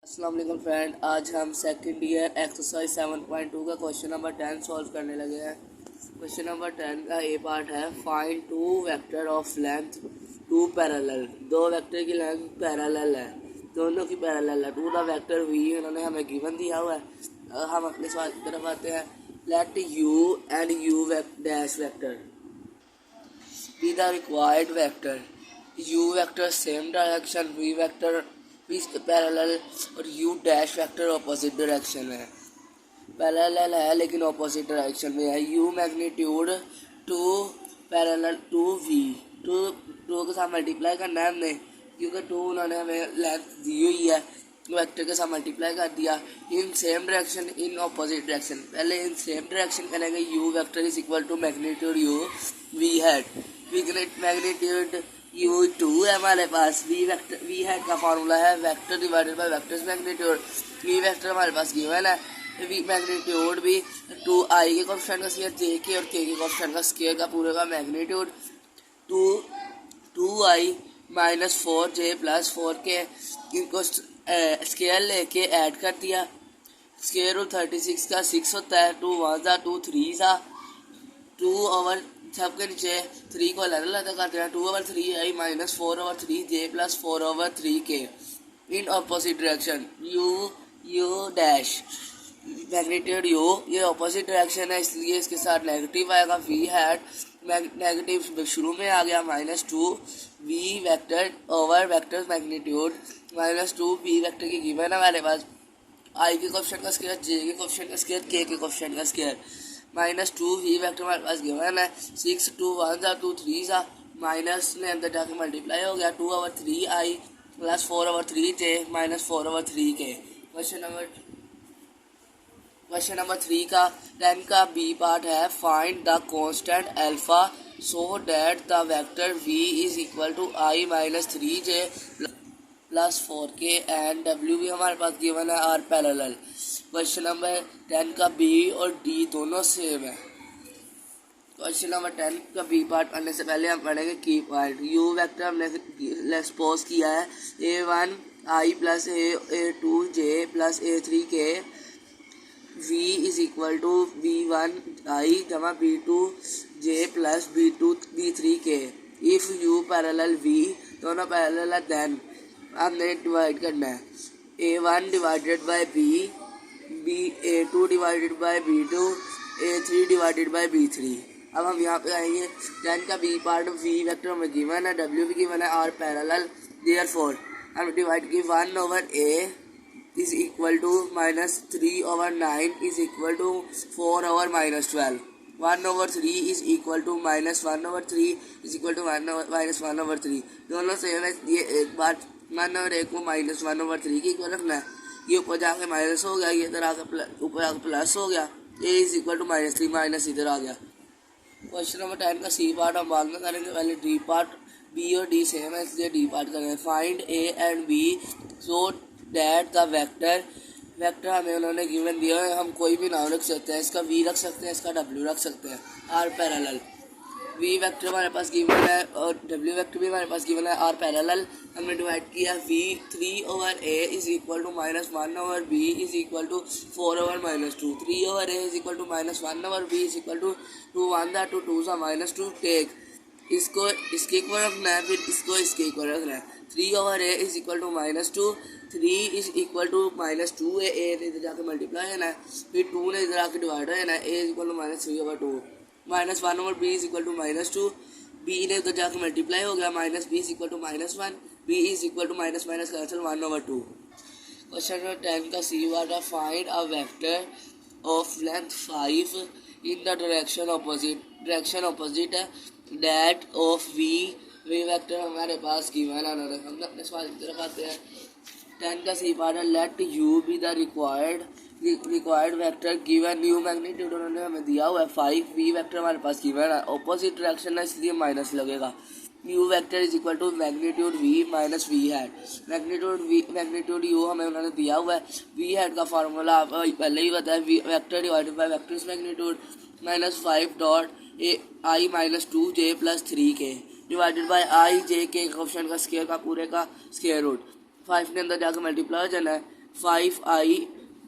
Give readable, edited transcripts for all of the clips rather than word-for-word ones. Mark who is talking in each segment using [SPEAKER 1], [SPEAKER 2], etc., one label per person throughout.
[SPEAKER 1] अस्सलाम वालेकुम फ्रेंड, आज हम सेकंड ईयर एक्सरसाइज 7.2 का क्वेश्चन नंबर 10 सॉल्व करने लगे हैं। क्वेश्चन नंबर 10 का ए पार्ट है find two vector of length two parallel. दो वेक्टर की लेंथ पैरेलल है, दोनों की पैरेलल है। टू द वेक्टर वी उन्होंने हमें गिवन दिया हुआ है। हम अपने सवाल की तरफ आते हैं। Let you and you dash vector be the required vector. U vector same direction, V vector is parallel और U dash vector opposite direction है। पैरेलल है लेकिन ऑपोजिट डायरेक्शन में है। U magnitude two parallel to V, two के साथ multiply करना है हमने, क्योंकि टू उन्होंने हमें लेंथ दी हुई है, वेक्टर के साथ मल्टीप्लाई कर दिया। In same direction in opposite direction, पहले इन सेम डायरेक्शन करेंगे। U vector is equal to magnitude U V hat, magnitude u2 है हमारे पास। वी हेड का फॉर्मूला है vector divided by vectors magnitude. We vector हमारे पास गिवन है, वी मैग्नीट्यूड भी 2i के कोएफिशिएंट का स्क्वायर, j के और k के कोएफिशिएंट का स्क्वायर का पूरे का magnitude 2i minus 4j plus 4k, इनको स्क्वायर लेके ऐड कर दिया। स्क्वायर रूट 36 का 6 होता है। 2 1 सा 2 3 सा 2 ओवर सबके नीचे 3 को अलग अलग कर देना। 2 ओवर 3 आई माइनस 4 ओवर 3 जे प्लस 4 ओवर 3 के इन opposite direction. You dash magnitude you, ये ऑपोजिट डायरेक्शन है इसलिए इसके साथ नेगेटिव आएगा। वी हैड नेगेटिव शुरू में आ गया -2 v vector over vector magnitude -2 v vector की गिवन है हमारे पास। आई के कोएफिशिएंट का स्क्वायर, जे के कोएफिशिएंट का स्क्वायर, के कोएफिशिएंट का स्क्वायर -2 वी वेक्टर हमारे पास गिवन है। 6 2 1 सा 2 3 सा माइनस ने अंदर जाके मल्टीप्लाई हो गया। 2 over 3 i plus 4 over 3 j minus 4 over 3 के। क्वेश्चन नंबर 3 का 10 का बी पार्ट है find the constant alpha so that the vector v is equal to i minus 3j plus 4k and डब्ल्यू भी हमारे पास गिवन है आर पैरेलल। क्वेश्चन नंबर 10 का बी और डी दोनों सेम है। क्वेश्चन नंबर 10 का बी पार्ट पढ़ने से पहले हम पढ़ेंगे की पॉइंट। यू वेक्टर हमने सपोज किया है a1 i plus a2 j plus a3 k, v is equal to v1 i जमा b2 j plus b2 b3 k। If u parallel v, दोनों पैरेलल है, देन हमने डिवाइड करना है। a1 divided by b, a2 divided by b2, a3 divided by b3। अब हम यहाँ पे आएंगे। टेन का बी पार्ट v वेक्टर हमें गिवन है, w भी गिवन है, r पैरेलल, देयरफॉर हम डिवाइड की 1 over a is equal to -3 over 9 is equal to 4 over -12. 1 over 3 is equal to -1 over 3 is equal to -1 over 3। दोनों same है, ये एक बार 1 और 1 को -1 over 3 की इक्वल रखना है। ये ऊपर जाके माइनस हो गया, ये इधर आकर ऊपर आकर प्लस हो गया। a is equal to -3 minus इधर आ गया। क्वेश्चन नंबर 10 का सी पार्ट हम बाद में करेंगे, पहले डी पार्ट। बी और डी सेम है इसलिए डी पार्ट करेंगे। Find a and b so that the vector हमें उन्होंने गिवन दिया है, हम कोई भी नाम रख सकते हैं। इसका v रख सकते हैं, इसका w रख सकते हैं। r पैरेलल v वेक्टर हमारे पास गिवन है और w वेक्टर भी हमारे पास गिवन है। r पैरेलल हमने डिवाइड किया। v 3 over a is equal to -1 over b is equal to 4 over -2। 3 over a is equal to -1 over b is equal to 2 1 सा 2 2 सा -2 टेक। इसको इसके इक्वल रखना है, फिर इसको इसके इक्वल रखना है। 3 over a is equal to -2, 3 is equal to -2 है, a ने इधर जाकर मल्टीप्लाई है ना, फिर 2 ने इधर आकर डिवाइड है ना, a is equal to -3 over 2, -1 over b is equal to -2, b ने इधर जाकर मल्टीप्लाई हो गया, -b is equal to -1, b is equal to minus cancel 1 over 2। Question number 10 का सी वाट है find a vector of length 5 in the direction opposite है that of v vector हमारे पास गिवन है। हम अपने सवाल की तरफ आते हैं। 10 का सी पार्ट है let u be the required vector given u magnitude उन्होंने हमें दिया हुआ है 5, वी वेक्टर हमारे पास गिवन है, ऑपोजिट डायरेक्शन है इसलिए माइनस लगेगा। U vector is equal to magnitude v minus v hat. Magnitude u हमें उन्होंने दिया हुआ है। वी हैड का फार्मूला पहले ही बताया, vector divided by vectors magnitude -5 dot I -2 J plus 3 के डिवाइडेड बाय आई जे के ऑप्शन का स्क्वायर का पूरे का स्क्वायर रूट। 5 ने अंदर जाकर मल्टीप्लाई हो जाना है। 5i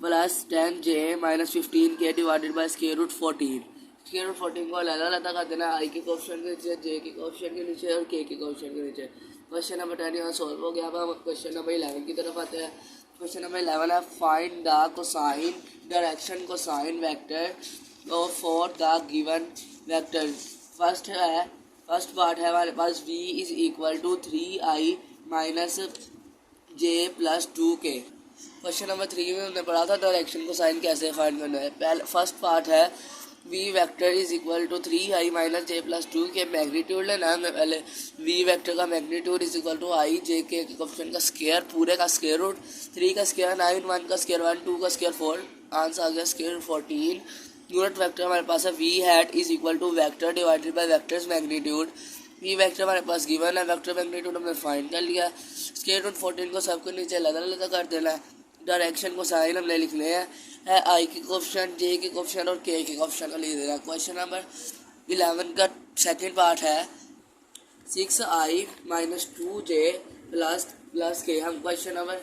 [SPEAKER 1] plus 10j minus 15k divided by square root 14। Square root 14 को अलग कर देना, आई के कोएफिशिएंट के नीचे, जे के कोएफिशिएंट के नीचे और के कोएफिशिएंट के नीचे। क्वेश्चन नंबर 10 यहाँ सॉल्व हो गया। अब हम क्वेश्चन नंबर 11 की तरफ आते हैं। क्वेश्चन नंबर 11 है find the cosine direction cosine vector or for the given vector. First part है हमारे पास v is equal to 3i minus j plus 2k। Question number 3 में हमने पढ़ा था डायरेक्शन कोसाइन कैसे फाइंड करना है। पहले फर्स्ट पार्ट है v vector is equal to 3i minus j plus 2 k magnitude लेना है हमें। पहले v वेक्टर का magnitude is equal to i j के कोएफिशिएंट का स्क्वायर पूरे का स्क्वायर रूट, 3 का स्क्वायर 9, 1 का स्क्वायर 1, 2 का स्क्वायर 4, आंसर आ गया स्क्वायर रूट 14। यूनिट वेक्टर हमारे पास है v hat is equal to vector divided by vectors magnitude. v vector हमारे पास गिवन है, वेक्टर मैग्नीट्यूड हमने फाइंड कर लिया। स्क्वायर रूट 14 को सबके नीचे अलग कर देना है। डायरेक्शन को साइन हमने लिखने है आई के कोएफिशिएंट, जे के कोएफिशिएंट और के कोएफिशिएंट का लिख देना। क्वेश्चन नंबर 11 का सेकंड पार्ट है 6i माइनस 2j प्लस के। हम क्वेश्चन नंबर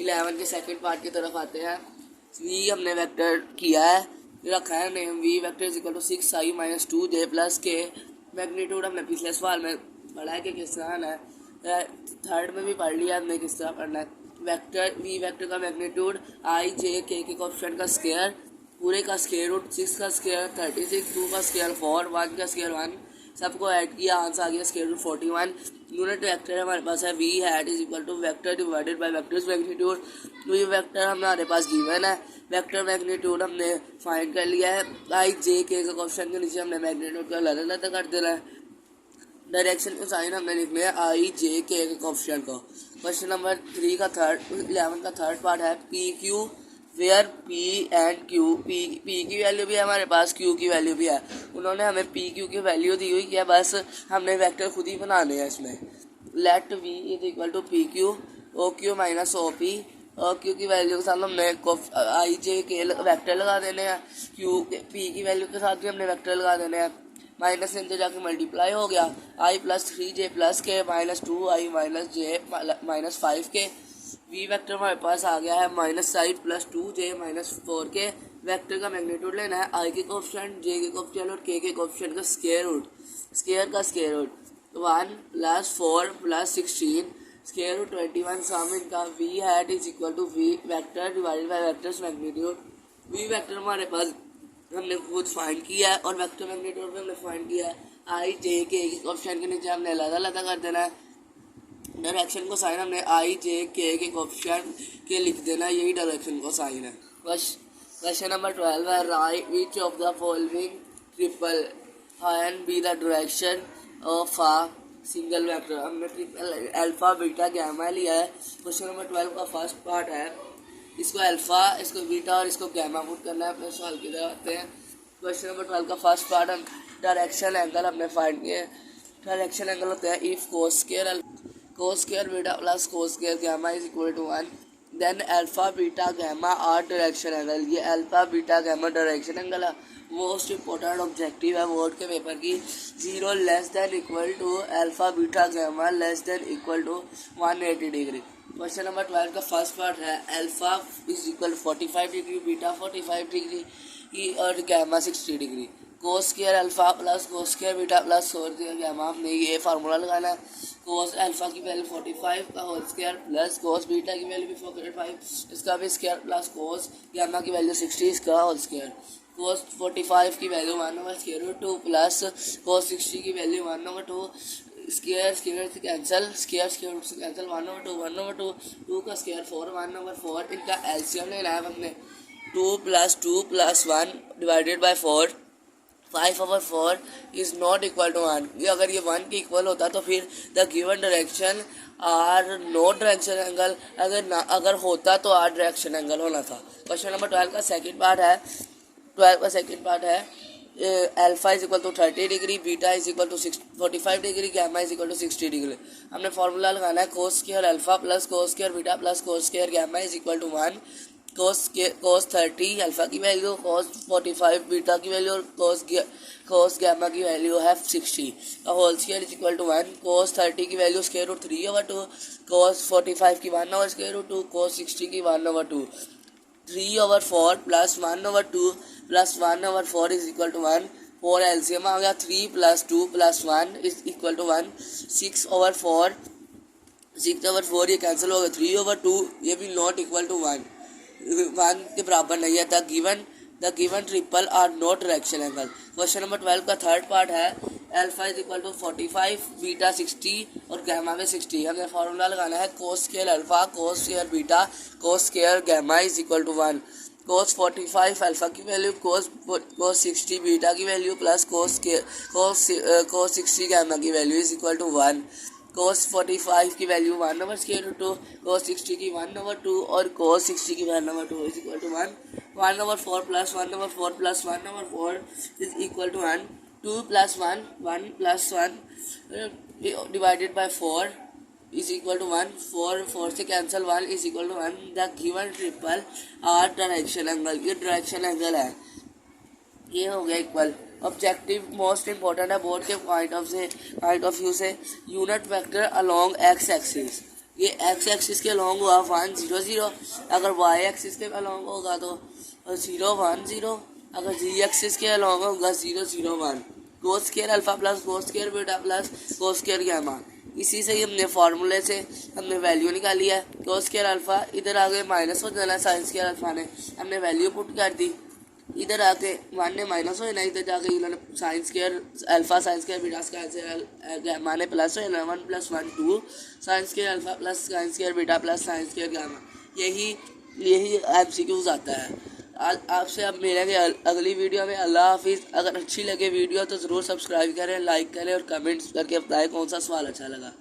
[SPEAKER 1] 11 के सेकंड पार्ट की तरफ आते हैं। v हमने वेक्टर किया है, रखा है name v vector is equal to 6i minus 2j plus k. Magnitude हमने पिछले सवाल में पढ़ा है कि किस तरह है, थर्ड में भी पढ़ लिया हमने किस तरह पढ़ना है। वेक्टर v वेक्टर का मैग्नीट्यूड आई जे के कोएफिशिएंट का स्क्वायर पूरे का स्क्वायर रूट, 6 का स्क्वायर 36, 2 का स्क्वायर 4, 1 का स्क्वायर 1, सबको ऐड किया, आंसर आ गया स्क्वायर रूट 41। यूनिट वेक्टर हमारे पास है v hat is equal to vector divided by vectors magnitude. ये वेक्टर हमारे पास गिवन है, वेक्टर मैग्नीट्यूड हमने फाइंड कर लिया है। आई जे के कोएफिशिएंट के नीचे हमने मैग्नीट्यूड का अलग कर देना है। डायरेक्शन को साइन हमने लिखने है आई जे के कोएफिशिएंट को। क्वेश्चन नंबर 11 का थर्ड पार्ट है p q where p and q, p की वैल्यू भी है हमारे पास, क्यू की वैल्यू भी है। उन्होंने हमें पी क्यू की वैल्यू दी हुई है, बस हमने वेक्टर खुद ही बनाने हैं इसमें। Let v is equal to p q o q minus o p. और क्यू की वैल्यू के साथ हमने आई जे के वेक्टर लगा देने हैं, क्यू पी की वैल्यू के साथ भी हमने वेक्टर लगा देने हैं। माइनस से जाके मल्टीप्लाई हो गया, i plus 3j plus k minus 2i minus j minus 5k। V vector हमारे पास आ गया है minus side plus 2j minus 4k। Vector का मैग्नीट्यूड लेना है आई के कोएफिशिएंट, जे के कोएफिशिएंट और के कोएफिशिएंट का स्क्वायर रूट, स्क्वायर का square root 1 plus 4 plus 16 square root 21। Sum इनका v hat is equal to v vector divided by vectors magnitude. We vector हमारे पास हमने खुद फाइंड किया है और वेक्टर मैग्नीट्यूड भी हमने फाइंड किया है। आई जे के कोएफिशिएंट के नीचे हमने अलग कर देना है। डायरेक्शन को साइन हमने आई जे के कोएफिशिएंट के लिख देना है, यही डायरेक्शन को साइन है। क्वेश्चन नंबर 12 है right which of the following triple can be the direction of a single vector. हमने ट्रिपल अल्फा बीटा गैमा लिया है। क्वेश्चन नंबर 12 का फर्स्ट पार्ट है, इसको अल्फा, इसको बीटा और इसको गैमा पुट करना है। अपने सवाल की तरफ आते हैं। क्वेश्चन नंबर 12 का फर्स्ट पार्ट हम डायरेक्शन एंगल हमने फाइंड किया। डायरेक्शन एंगल होता है if cos square beta plus cos square gamma is equal to 1 then alpha beta gamma are direction angle. ये alpha beta gamma direction angle है। Most important objective है board के paper की। 0 less than equal to alpha beta gamma less than equal to 180 degree. Question number 12 का first part है alpha is equal 45 degree, beta 45 degree और gamma 60 degree. Cos square alpha plus cos square beta plus cos square gamma, हमने ये formula लगाना है। Cos alpha की value 45 का whole square plus cos beta की वैल्यू भी 45 इसका भी स्क्वायर प्लस कोस गैमा की वैल्यू 60 इसका होल स्क्वायर। कोस 45 की वैल्यू 1/√2 प्लस कोस 60 की वैल्यू 1/2 स्क्वायर से कैंसिल, स्क्वायर रूट से कैंसिल 1/2 2 का स्क्वायर 4 1/4। इनका एलसीएम लेना है हमने 2 + 2 + 1 divided by 4। 5/4 is not equal to 1। ये अगर ये 1 के इक्वल होता तो फिर the given direction are not direction angle, अगर होता तो आर डायरेक्शन एंगल होना था। क्वेश्चन नंबर 12 का सेकंड पार्ट है alpha is equal to 30 degree, beta is equal to 45 degree, gamma is equal to 60 degree. हमने फार्मूला लगाना है cos square alpha plus cos square beta plus cos square gamma is equal to 1। cos 30 alpha की value, cos 45 beta की value और cos gamma की value है 60 का whole square is equal to 1। cos 30 की वैल्यू स्क्वायर रूट 3/2, cos 45 की 1 square root 2, cos 60 की 1/2, 3/4 plus 1/2 plus 1/4 is equal to 1। 4 LCM आ गया, 3 plus 2 plus 1 is equal to 1। 6/4 ये कैंसिल हो गया, 3/2 ये भी नॉट इक्वल टू 1 के बराबर नहीं है। The given triple are not direction angle. Question number 12 का थर्ड पार्ट है alpha is equal to 45 beta 60 और गैमा में 60। हमें फार्मूला लगाना है cos square alpha cos square beta cos square gamma is equal to 1। cos 45 alpha की value cos 60 beta की value plus cos 60 gamma की value is equal to 1। cos 45 की value 1/2, cos 60 की 1/2 और cos 60 की 1/2 is equal to 1। 1/4 plus 1/4 plus 1/4 is equal to 1। 2 plus 1 plus 1 divided by 4 is equal to 1। 4 से cancel 1 is equal to 1। The given triple are direction angle, ये direction angle है, ये हो गया इक्वल। ऑब्जेक्टिव मोस्ट इंपॉर्टेंट है board के point of view से। Unit vector along x axis, ये एक्स एक्सिस के अलोंग हुआ 1 0 0। अगर वाई एक्सिस के अलोंग होगा तो 0 1 0। अगर जी एक्सिस के अलोंग होगा 0 0 1। cos square alpha plus cos square beta plus cos square gamma, इसी से हमने फार्मूले से हमने वैल्यू निकाली है। cos स्क्वायर अल्फा इधर आगे माइनस हो जाना है, साइन स्क्वायर अल्फा ने हमने वैल्यू पुट कर दी, इधर आके 1 ने माइनस हो जाना, इधर जाके इन्होंने sine square alpha sine square beta square gamma ने प्लस हो जाना, 1 + 1 2 sine square alpha plus sine square beta plus sine square gamma. यही एमसीक्यूज आता है। आपसे अब मिलेंगे अगली वीडियो में। अल्लाह हाफिज़। अगर अच्छी लगे वीडियो तो ज़रूर सब्सक्राइब करें, लाइक करें और कमेंट्स करके बताएं कौन सा सवाल अच्छा लगा।